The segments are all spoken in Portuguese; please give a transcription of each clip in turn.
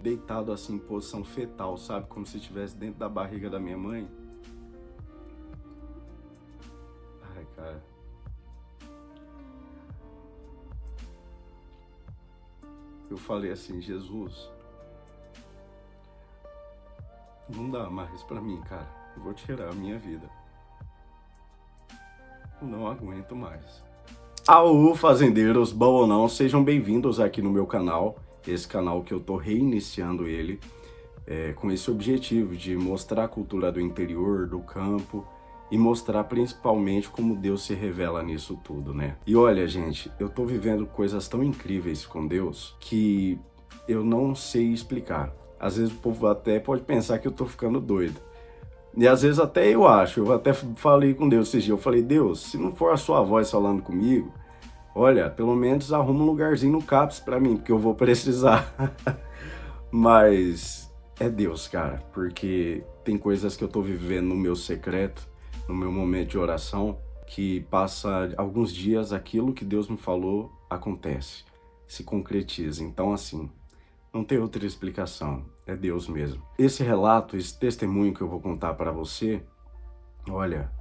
deitado assim em posição fetal, sabe? Como se estivesse dentro da barriga da minha mãe. Ai, cara. Eu falei assim, Jesus, não dá mais pra mim, cara. Eu vou tirar a minha vida. Eu não aguento mais. Aô, fazendeiros, bom ou não, sejam bem-vindos aqui no meu canal. Esse canal que eu tô reiniciando ele, com esse objetivo de mostrar a cultura do interior, do campo, e mostrar principalmente como Deus se revela nisso tudo, né? E olha, gente, eu tô vivendo coisas tão incríveis com Deus que eu não sei explicar. Às vezes o povo até pode pensar que eu tô ficando doido. E às vezes até eu acho, eu até falei com Deus esses dias, eu falei, Deus, se não for a sua voz falando comigo, olha, pelo menos arruma um lugarzinho no CAPS pra mim, porque eu vou precisar. Mas é Deus, cara, porque tem coisas que eu tô vivendo no meu secreto, no meu momento de oração, que passa alguns dias, aquilo que Deus me falou acontece, se concretiza. Então, assim, não tem outra explicação, é Deus mesmo. Esse relato, esse testemunho que eu vou contar para você, olha,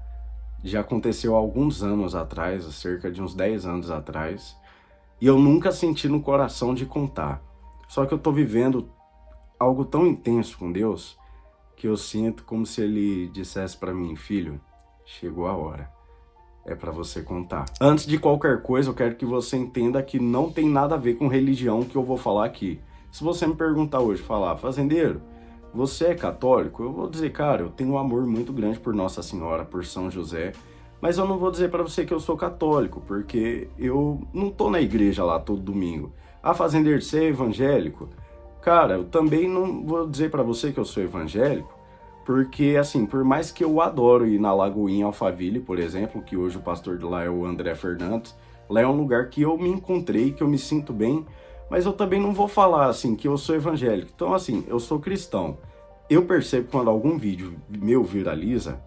já aconteceu há alguns anos atrás, cerca de uns 10 anos atrás, e eu nunca senti no coração de contar. Só que eu tô vivendo algo tão intenso com Deus, que eu sinto como se Ele dissesse para mim, filho, chegou a hora. É para você contar. Antes de qualquer coisa, eu quero que você entenda que não tem nada a ver com religião que eu vou falar aqui. Se você me perguntar hoje, falar, fazendeiro, você é católico? Eu vou dizer, cara, eu tenho um amor muito grande por Nossa Senhora, por São José, mas eu não vou dizer para você que eu sou católico, porque eu não tô na igreja lá todo domingo. Ah, fazendeiro, você é evangélico? Cara, eu também não vou dizer para você que eu sou evangélico, porque, assim, por mais que eu adoro ir na Lagoinha Alphaville, por exemplo, que hoje o pastor de lá é o André Fernandes, lá é um lugar que eu me encontrei, que eu me sinto bem, mas eu também não vou falar, assim, que eu sou evangélico. Então, assim, eu sou cristão. Eu percebo quando algum vídeo meu viraliza,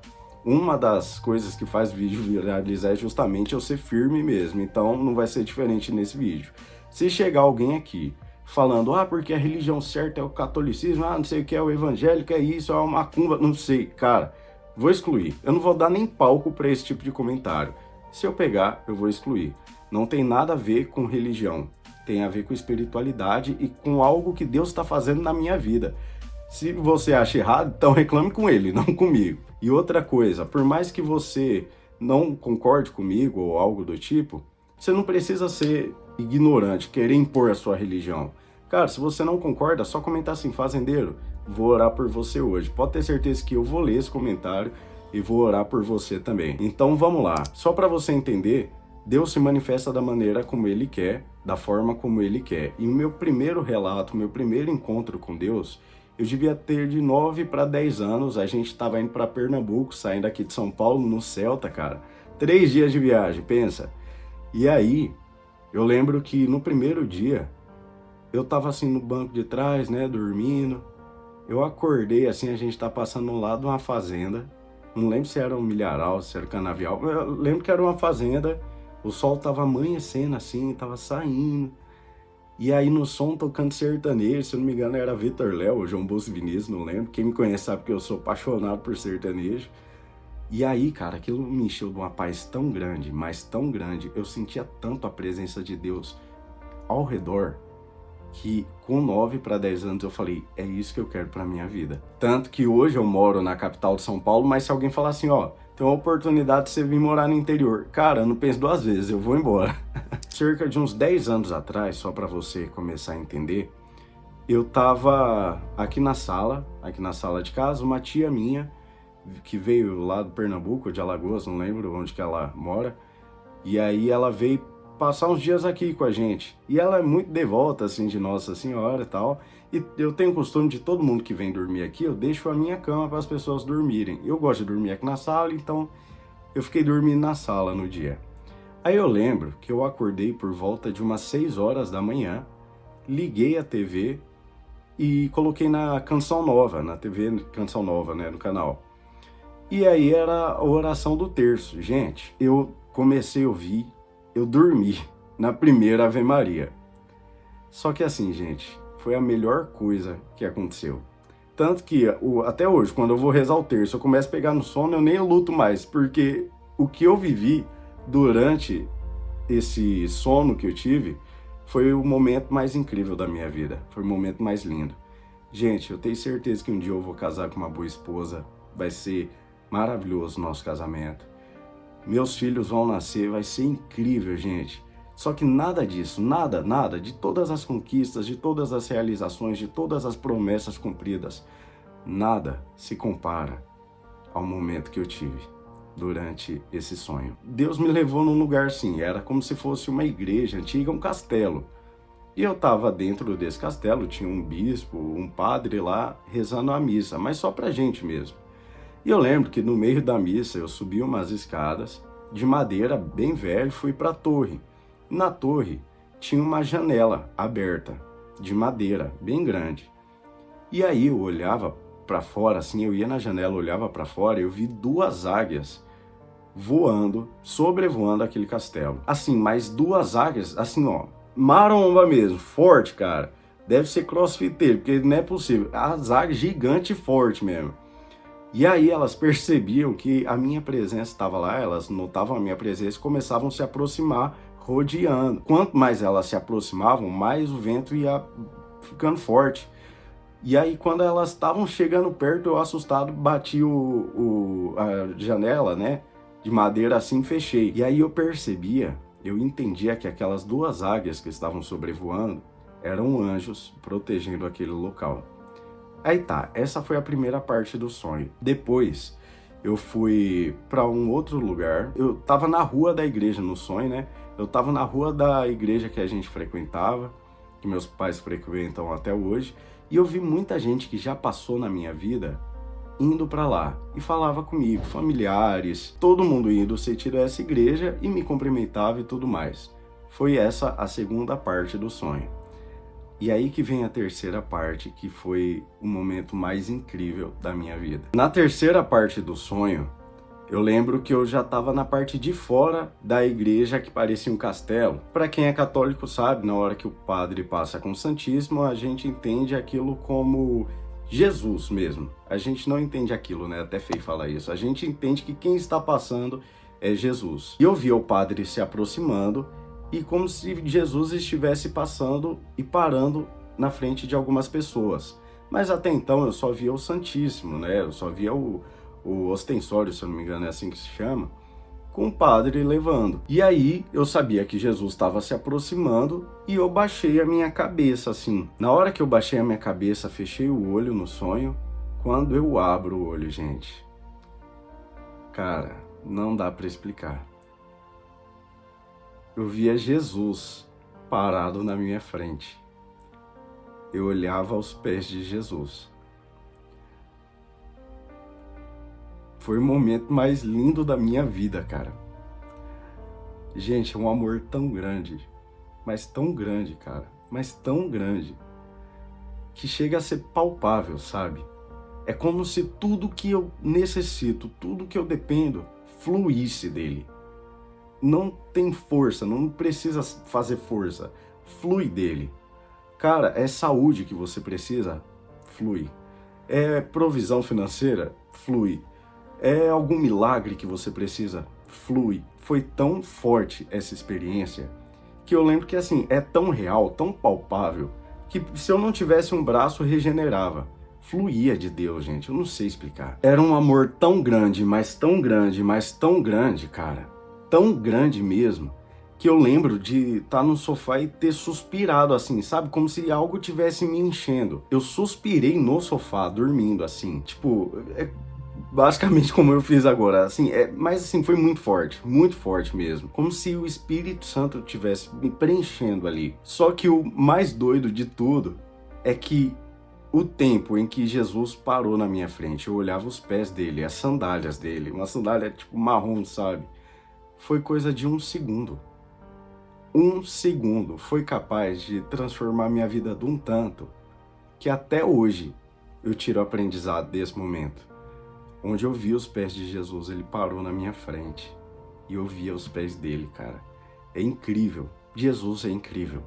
uma das coisas que faz vídeo viralizar é justamente eu ser firme mesmo. Então, não vai ser diferente nesse vídeo. Se chegar alguém aqui falando, ah, porque a religião certa é o catolicismo, ah, não sei o que é o evangélico, é isso, é uma macumba, não sei, cara, vou excluir. Eu não vou dar nem palco para esse tipo de comentário. Se eu pegar, eu vou excluir. Não tem nada a ver com religião, tem a ver com espiritualidade e com algo que Deus está fazendo na minha vida. Se você acha errado, então reclame com ele, não comigo. E outra coisa, por mais que você não concorde comigo ou algo do tipo, você não precisa ser ignorante, querer impor a sua religião. Cara, se você não concorda, só comentar assim, fazendeiro, vou orar por você hoje. Pode ter certeza que eu vou ler esse comentário e vou orar por você também. Então vamos lá, só para você entender, Deus se manifesta da maneira como Ele quer, da forma como Ele quer. E o meu primeiro relato, meu primeiro encontro com Deus, eu devia ter de 9 para 10 anos, a gente estava indo para Pernambuco, saindo aqui de São Paulo, no Celta, cara. 3 dias de viagem, pensa. E aí, eu lembro que no primeiro dia, eu tava assim no banco de trás, né, dormindo. Eu acordei assim, a gente tá passando ao lado de uma fazenda. Não lembro se era um milharal, se era canavial. Eu lembro que era uma fazenda. O sol tava amanhecendo assim, tava saindo. E aí no som tocando sertanejo, se eu não me engano era Vitor Léo ou João Bosco Vinícius, não lembro. Quem me conhece sabe que eu sou apaixonado por sertanejo. E aí, cara, aquilo me encheu de uma paz tão grande, mas tão grande. Eu sentia tanto a presença de Deus ao redor, que com 9 para 10 anos eu falei, é isso que eu quero para minha vida. Tanto que hoje eu moro na capital de São Paulo, mas se alguém falar assim, ó, tem uma oportunidade de você vir morar no interior. Cara, eu não penso 2 vezes, eu vou embora. Cerca de uns 10 anos atrás, só para você começar a entender, eu tava aqui na sala de casa, uma tia minha, que veio lá do Pernambuco, de Alagoas, não lembro onde que ela mora, e aí ela veio passar uns dias aqui com a gente, e ela é muito devota, assim, de Nossa Senhora e tal, e eu tenho o costume de todo mundo que vem dormir aqui, eu deixo a minha cama para as pessoas dormirem. Eu gosto de dormir aqui na sala, então eu fiquei dormindo na sala no dia. Aí eu lembro que eu acordei por volta de umas 6 horas da manhã, liguei a TV e coloquei na Canção Nova, na TV Canção Nova, né, no canal. E aí era a oração do terço. Gente, eu comecei a ouvir, eu dormi na primeira Ave Maria. Só que assim, gente, foi a melhor coisa que aconteceu. Tanto que até hoje, quando eu vou rezar o terço, eu começo a pegar no sono, eu nem luto mais, porque o que eu vivi durante esse sono que eu tive foi o momento mais incrível da minha vida, foi o momento mais lindo. Gente, eu tenho certeza que um dia eu vou casar com uma boa esposa, vai ser maravilhoso o nosso casamento. Meus filhos vão nascer, vai ser incrível, gente. Só que nada disso, nada, de todas as conquistas, de todas as realizações, de todas as promessas cumpridas, nada se compara ao momento que eu tive durante esse sonho. Deus me levou num lugar assim, era como se fosse uma igreja antiga, um castelo. E eu estava dentro desse castelo, tinha um bispo, um padre lá rezando a missa, mas só pra gente mesmo. E eu lembro que no meio da missa eu subi umas escadas de madeira bem velha e fui para a torre. Na torre tinha uma janela aberta de madeira bem grande. E aí eu olhava para fora, assim, eu ia na janela, olhava para fora e eu vi 2 águias voando, sobrevoando aquele castelo. Assim, mas 2 águias, assim, ó, maromba mesmo, forte, cara. Deve ser crossfiteiro, porque não é possível. As águias gigante e forte mesmo. E aí elas percebiam que a minha presença estava lá, elas notavam a minha presença e começavam a se aproximar, rodeando. Quanto mais elas se aproximavam, mais o vento ia ficando forte. E aí quando elas estavam chegando perto, eu assustado bati a janela, né, de madeira assim, fechei. E aí eu entendia que aquelas 2 águias que estavam sobrevoando eram anjos protegendo aquele local. Aí tá, essa foi a primeira parte do sonho. Depois, eu fui para um outro lugar. Eu tava na rua da igreja no sonho, né? Eu tava na rua da igreja que a gente frequentava, que meus pais frequentam até hoje, e eu vi muita gente que já passou na minha vida indo para lá e falava comigo, familiares, todo mundo indo sentir essa igreja e me cumprimentava e tudo mais. Foi essa a segunda parte do sonho. E aí que vem a terceira parte, que foi o momento mais incrível da minha vida. Na terceira parte do sonho, eu lembro que eu já estava na parte de fora da igreja que parecia um castelo. Para quem é católico sabe, na hora que o padre passa com o Santíssimo, a gente entende aquilo como Jesus mesmo. A gente não entende aquilo, né? Até feio falar isso. A gente entende que quem está passando é Jesus. E eu vi o padre se aproximando, e como se Jesus estivesse passando e parando na frente de algumas pessoas. Mas até então eu só via o Santíssimo, né? Eu só via o ostensório, se eu não me engano é assim que se chama, com o padre levando. E aí eu sabia que Jesus estava se aproximando e eu baixei a minha cabeça assim. Na hora que eu baixei a minha cabeça, fechei o olho no sonho, quando eu abro o olho, gente, cara, não dá para explicar. Eu via Jesus parado na minha frente. Eu olhava aos pés de Jesus. Foi o momento mais lindo da minha vida, cara. Gente, é um amor tão grande, mas tão grande, cara, mas tão grande, que chega a ser palpável, sabe? É como se tudo que eu necessito, tudo que eu dependo, fluísse dele. Não tem força, não precisa fazer força, flui dele. Cara, é saúde que você precisa, flui. É provisão financeira, flui. É algum milagre que você precisa, flui. Foi tão forte essa experiência que eu lembro que assim, é tão real, tão palpável, que se eu não tivesse um braço, regenerava. Fluía de Deus, gente, eu não sei explicar. Era um amor tão grande, mas tão grande, mas tão grande, cara. Tão grande mesmo, que eu lembro de estar no sofá e ter suspirado assim, sabe? Como se algo tivesse me enchendo. Eu suspirei no sofá, dormindo assim, tipo, basicamente como eu fiz agora, assim, mas assim, foi muito forte mesmo. Como se o Espírito Santo tivesse me preenchendo ali. Só que o mais doido de tudo é que o tempo em que Jesus parou na minha frente, eu olhava os pés dele, as sandálias dele, uma sandália tipo marrom, sabe? Foi coisa de 1 segundo. 1 segundo foi capaz de transformar minha vida de um tanto que até hoje eu tiro aprendizado desse momento. Onde eu vi os pés de Jesus, ele parou na minha frente e eu via os pés dele, cara. É incrível. Jesus é incrível.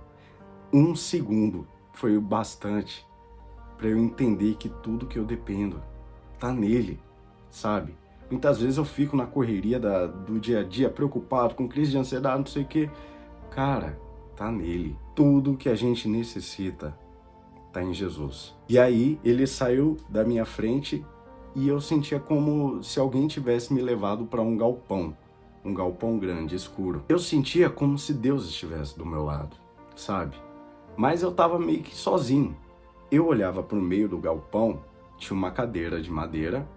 1 segundo foi o bastante para eu entender que tudo que eu dependo tá nele, sabe? Muitas vezes eu fico na correria do dia a dia, preocupado, com crise de ansiedade, não sei o quê. Cara, tá nele. Tudo que a gente necessita tá em Jesus. E aí ele saiu da minha frente e eu sentia como se alguém tivesse me levado para um galpão grande, escuro. Eu sentia como se Deus estivesse do meu lado, sabe? Mas eu tava meio que sozinho. Eu olhava para o meio do galpão, tinha uma cadeira de madeira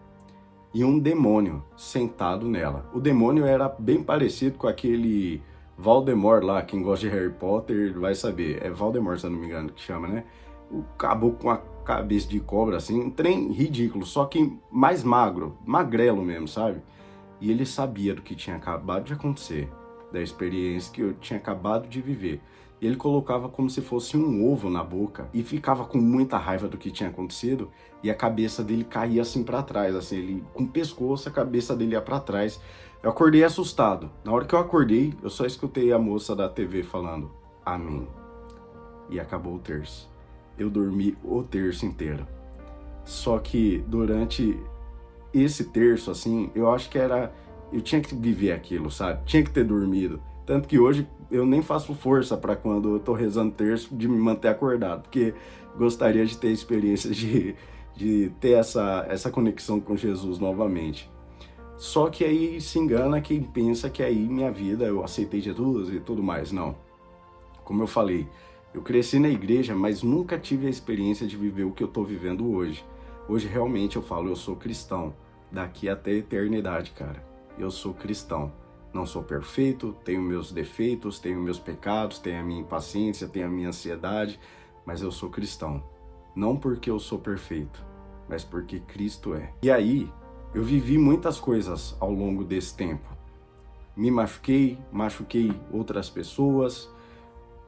e um demônio sentado nela. O demônio era bem parecido com aquele Voldemort lá, quem gosta de Harry Potter vai saber. É Voldemort, se eu não me engano, que chama, né? O caboclo com a cabeça de cobra, assim, um trem ridículo, só que mais magro, magrelo mesmo, sabe? E ele sabia do que tinha acabado de acontecer, da experiência que eu tinha acabado de viver. E ele colocava como se fosse um ovo na boca e ficava com muita raiva do que tinha acontecido e a cabeça dele caía assim para trás, assim, ele com o pescoço, a cabeça dele ia para trás. Eu acordei assustado. Na hora que eu acordei, eu só escutei a moça da TV falando, amém. E acabou o terço. Eu dormi o terço inteiro. Só que durante esse terço, assim, eu acho que eu tinha que viver aquilo, sabe? Tinha que ter dormido. Tanto que hoje eu nem faço força para quando eu tô rezando terço de me manter acordado, porque gostaria de ter a experiência de ter essa conexão com Jesus novamente. Só que aí se engana quem pensa que aí minha vida, eu aceitei Jesus e tudo mais. Não. Como eu falei, eu cresci na igreja, mas nunca tive a experiência de viver o que eu tô vivendo hoje. Hoje realmente eu falo, eu sou cristão. Daqui até a eternidade, cara. Eu sou cristão. Não sou perfeito, tenho meus defeitos, tenho meus pecados, tenho a minha impaciência, tenho a minha ansiedade, mas eu sou cristão. Não porque eu sou perfeito, mas porque Cristo é. E aí, eu vivi muitas coisas ao longo desse tempo. Me machuquei outras pessoas,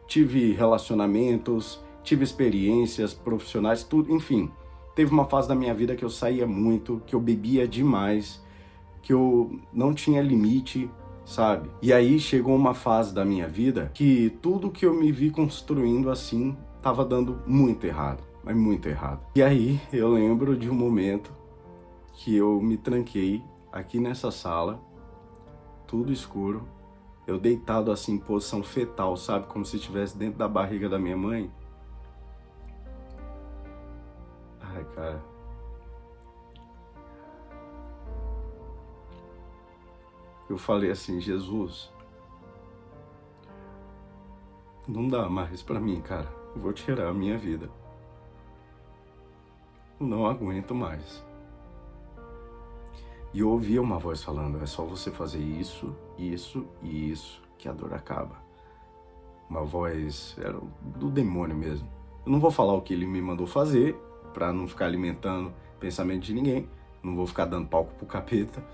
tive relacionamentos, tive experiências profissionais, tudo, enfim. Teve uma fase da minha vida que eu saía muito, que eu bebia demais, que eu não tinha limite, sabe? E aí chegou uma fase da minha vida que tudo que eu me vi construindo assim tava dando muito errado, mas muito errado. E aí eu lembro de um momento que eu me tranquei aqui nessa sala, tudo escuro, eu deitado assim em posição fetal, sabe? Como se estivesse dentro da barriga da minha mãe. Ai, cara. Eu falei assim, Jesus, não dá mais pra mim, cara. Eu vou tirar a minha vida. Não aguento mais. E eu ouvia uma voz falando, é só você fazer isso, isso e isso, que a dor acaba. Uma voz, era do demônio mesmo. Eu não vou falar o que ele me mandou fazer, pra não ficar alimentando pensamento de ninguém. Não vou ficar dando palco pro capeta.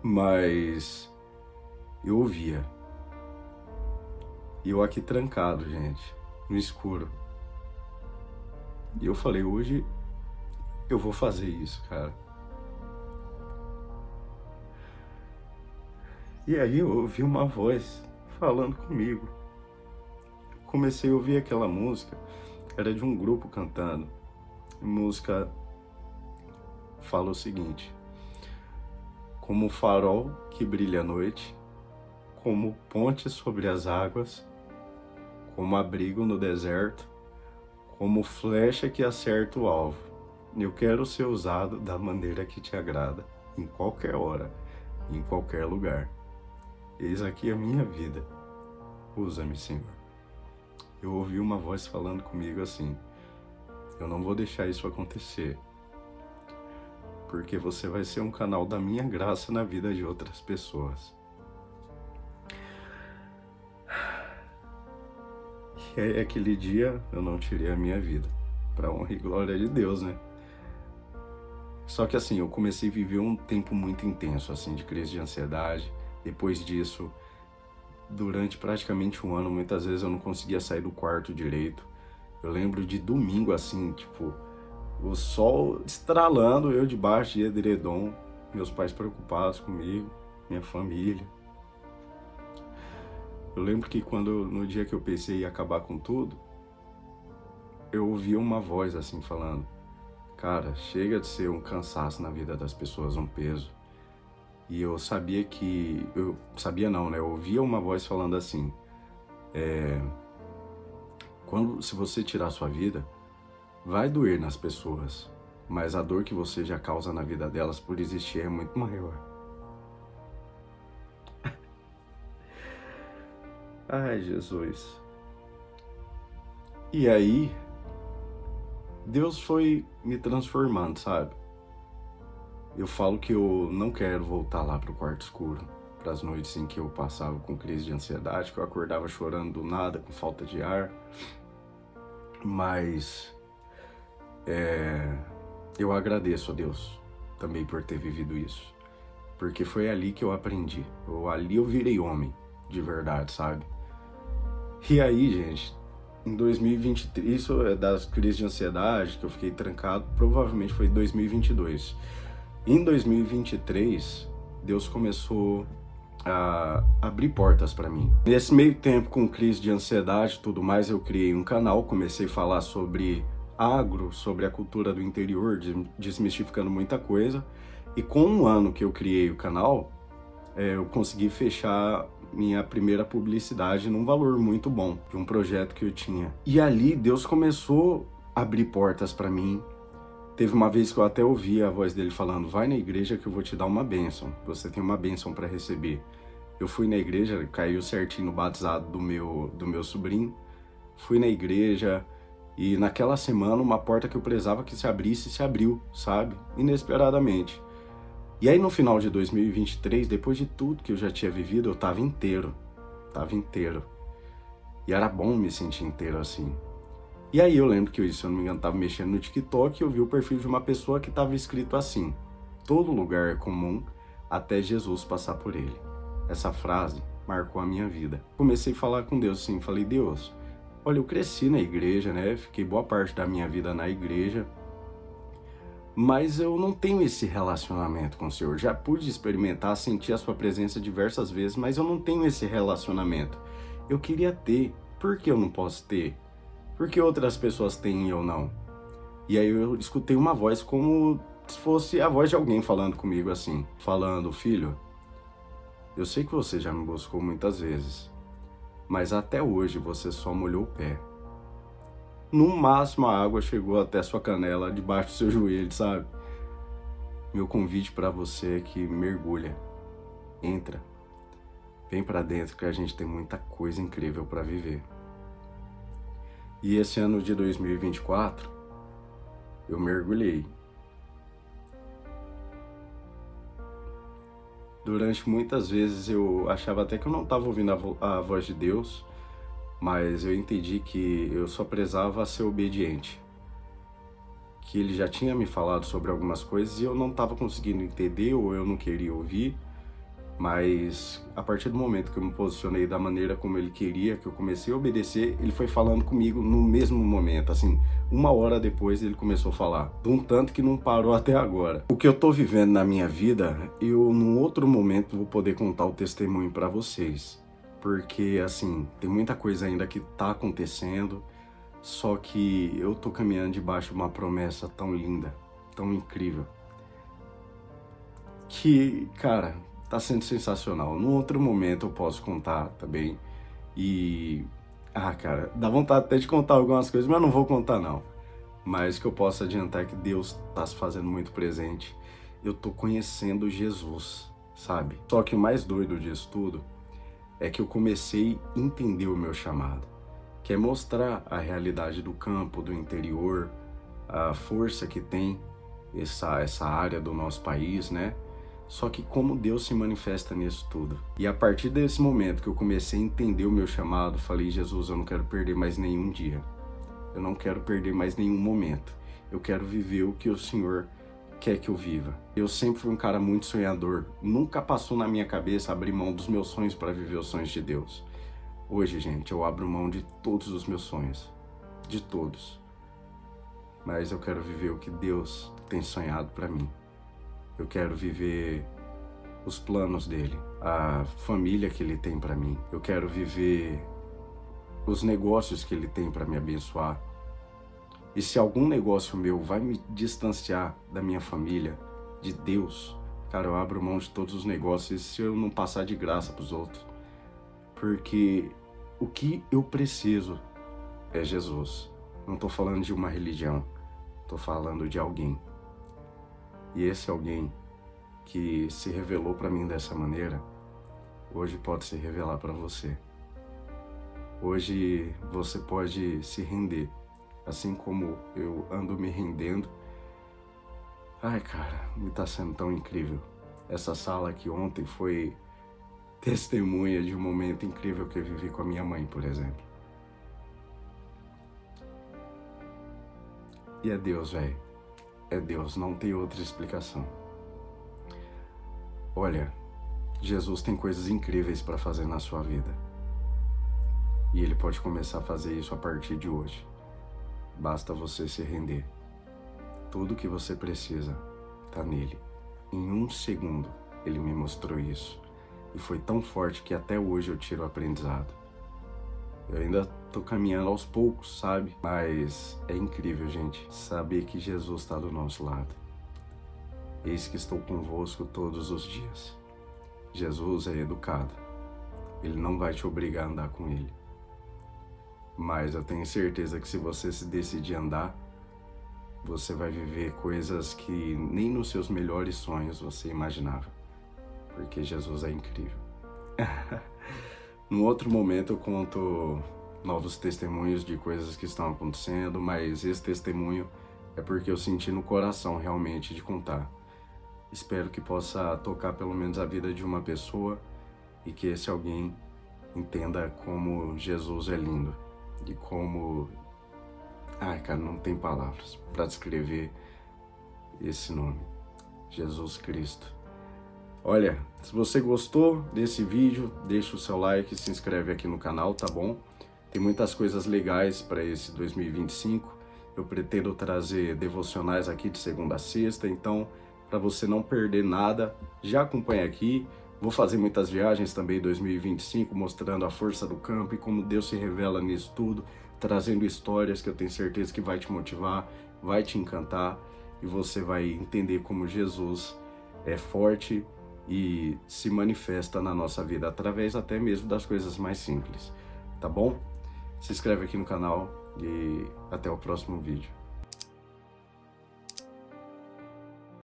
Mas eu ouvia. E eu aqui trancado, gente, no escuro. E eu falei, hoje eu vou fazer isso, cara. E aí eu ouvi uma voz falando comigo. Comecei a ouvir aquela música, era de um grupo cantando. A música fala o seguinte: como o farol que brilha à noite, como ponte sobre as águas, como abrigo no deserto, como flecha que acerta o alvo. Eu quero ser usado da maneira que te agrada, em qualquer hora, em qualquer lugar. Eis aqui a minha vida. Usa-me, Senhor. Eu ouvi uma voz falando comigo assim: eu não vou deixar isso acontecer, porque você vai ser um canal da minha graça na vida de outras pessoas. E aí, aquele dia, eu não tirei a minha vida, para honra e glória de Deus, né? Só que assim, eu comecei a viver um tempo muito intenso, assim, de crise de ansiedade. Depois disso, durante praticamente um ano, muitas vezes eu não conseguia sair do quarto direito. Eu lembro de domingo, assim, tipo, o sol estralando, eu debaixo de edredom, meus pais preocupados comigo, minha família. Eu lembro que no dia que eu pensei em acabar com tudo, eu ouvia uma voz assim falando: cara, chega de ser um cansaço na vida das pessoas, um peso. E eu sabia que... Eu sabia não, né? Eu ouvia uma voz falando assim: se você tirar a sua vida, vai doer nas pessoas, mas a dor que você já causa na vida delas por existir é muito maior. Ai, Jesus. E aí, Deus foi me transformando, sabe? Eu falo que eu não quero voltar lá pro quarto escuro, para as noites em que eu passava com crise de ansiedade, que eu acordava chorando do nada, com falta de ar. Mas eu agradeço a Deus também por ter vivido isso, porque foi ali que eu aprendi. Ali eu virei homem, de verdade, sabe? E aí, gente, em 2023, isso é das crises de ansiedade, que eu fiquei trancado, provavelmente foi em 2022. Em 2023, Deus começou a abrir portas para mim. Nesse meio tempo, com crise de ansiedade e tudo mais, eu criei um canal, comecei a falar sobre agro, sobre a cultura do interior, desmistificando muita coisa. E com um ano que eu criei o canal, eu consegui fechar minha primeira publicidade num valor muito bom, de um projeto que eu tinha. E ali Deus começou a abrir portas para mim. Teve uma vez que eu até ouvi a voz dele falando: vai na igreja que eu vou te dar uma bênção, você tem uma bênção para receber. Eu fui na igreja, caiu certinho no batizado do meu sobrinho, fui na igreja e naquela semana uma porta que eu prezava que se abrisse, se abriu, sabe? Inesperadamente. E aí no final de 2023, depois de tudo que eu já tinha vivido, eu tava inteiro. E era bom me sentir inteiro assim. E aí eu lembro que eu, se eu não me engano, tava mexendo no TikTok e eu vi o perfil de uma pessoa que tava escrito assim: todo lugar é comum até Jesus passar por ele. Essa frase marcou a minha vida. Comecei a falar com Deus assim, falei: Deus, olha, eu cresci na igreja, né? Fiquei boa parte da minha vida na igreja, mas eu não tenho esse relacionamento com o Senhor. Já pude experimentar, sentir a sua presença diversas vezes, mas eu não tenho esse relacionamento. Eu queria ter. Por que eu não posso ter? Por que outras pessoas têm e eu não? E aí eu escutei uma voz como se fosse a voz de alguém falando comigo assim, falando: filho, eu sei que você já me buscou muitas vezes, mas até hoje você só molhou o pé. No máximo a água chegou até sua canela, debaixo do seu joelho, sabe? Meu convite para você é que mergulha, entra, vem para dentro que a gente tem muita coisa incrível para viver. E esse ano de 2024, eu mergulhei. Durante muitas vezes eu achava até que eu não estava ouvindo a voz de Deus, mas eu entendi que eu só precisava ser obediente. Que Ele já tinha me falado sobre algumas coisas e eu não estava conseguindo entender ou eu não queria ouvir. Mas a partir do momento que eu me posicionei da maneira como Ele queria, que eu comecei a obedecer, Ele foi falando comigo no mesmo momento, assim, uma hora depois Ele começou a falar, de um tanto que não parou até agora. O que eu tô vivendo na minha vida, eu num outro momento vou poder contar o testemunho para vocês, porque assim, tem muita coisa ainda que tá acontecendo, só que eu tô caminhando debaixo de uma promessa tão linda, tão incrível, que, cara, tá sendo sensacional. Num outro momento eu posso contar também. E... cara, dá vontade até de contar algumas coisas, mas não vou contar não. Mas o que eu posso adiantar é que Deus tá se fazendo muito presente. Eu tô conhecendo Jesus, sabe? Só que o mais doido disso tudo é que eu comecei a entender o meu chamado, que é mostrar a realidade do campo, do interior, a força que tem essa área do nosso país, né? Só que como Deus se manifesta nisso tudo. E a partir desse momento que eu comecei a entender o meu chamado, falei: Jesus, eu não quero perder mais nenhum dia. Eu não quero perder mais nenhum momento. Eu quero viver o que o Senhor quer que eu viva. Eu sempre fui um cara muito sonhador. Nunca passou na minha cabeça abrir mão dos meus sonhos para viver os sonhos de Deus. Hoje, gente, eu abro mão de todos os meus sonhos. De todos. Mas eu quero viver o que Deus tem sonhado para mim. Eu quero viver os planos dele, a família que ele tem para mim. Eu quero viver os negócios que ele tem para me abençoar. E se algum negócio meu vai me distanciar da minha família, de Deus, cara, eu abro mão de todos os negócios se eu não passar de graça para os outros. Porque o que eu preciso é Jesus. Não estou falando de uma religião, estou falando de alguém. E esse alguém que se revelou para mim dessa maneira, hoje pode se revelar para você. Hoje você pode se render, assim como eu ando me rendendo. Ai, cara, me tá sendo tão incrível. Essa sala aqui ontem foi testemunha de um momento incrível que eu vivi com a minha mãe, por exemplo. E é Deus, velho. É Deus, não tem outra explicação. Olha, Jesus tem coisas incríveis para fazer na sua vida. E Ele pode começar a fazer isso a partir de hoje. Basta você se render. Tudo que você precisa tá nele. Em um segundo, Ele me mostrou isso. E foi tão forte que até hoje eu tiro o aprendizado. Eu ainda tô caminhando aos poucos, sabe? Mas é incrível, gente, saber que Jesus está do nosso lado. Eis que estou convosco todos os dias. Jesus é educado. Ele não vai te obrigar a andar com ele. Mas eu tenho certeza que se você se decidir andar, você vai viver coisas que nem nos seus melhores sonhos você imaginava. Porque Jesus é incrível. Num outro momento eu conto novos testemunhos de coisas que estão acontecendo, mas esse testemunho é porque eu senti no coração realmente de contar. Espero que possa tocar pelo menos a vida de uma pessoa e que esse alguém entenda como Jesus é lindo e como... Ai, cara, não tem palavras para descrever esse nome, Jesus Cristo. Olha, se você gostou desse vídeo, deixa o seu like e se inscreve aqui no canal, tá bom? Tem muitas coisas legais para esse 2025. Eu pretendo trazer devocionais aqui de segunda a sexta, então para você não perder nada, já acompanha aqui. Vou fazer muitas viagens também em 2025, mostrando a força do campo e como Deus se revela nisso tudo, trazendo histórias que eu tenho certeza que vai te motivar, vai te encantar e você vai entender como Jesus é forte e se manifesta na nossa vida, através até mesmo das coisas mais simples, tá bom? Se inscreve aqui no canal e até o próximo vídeo.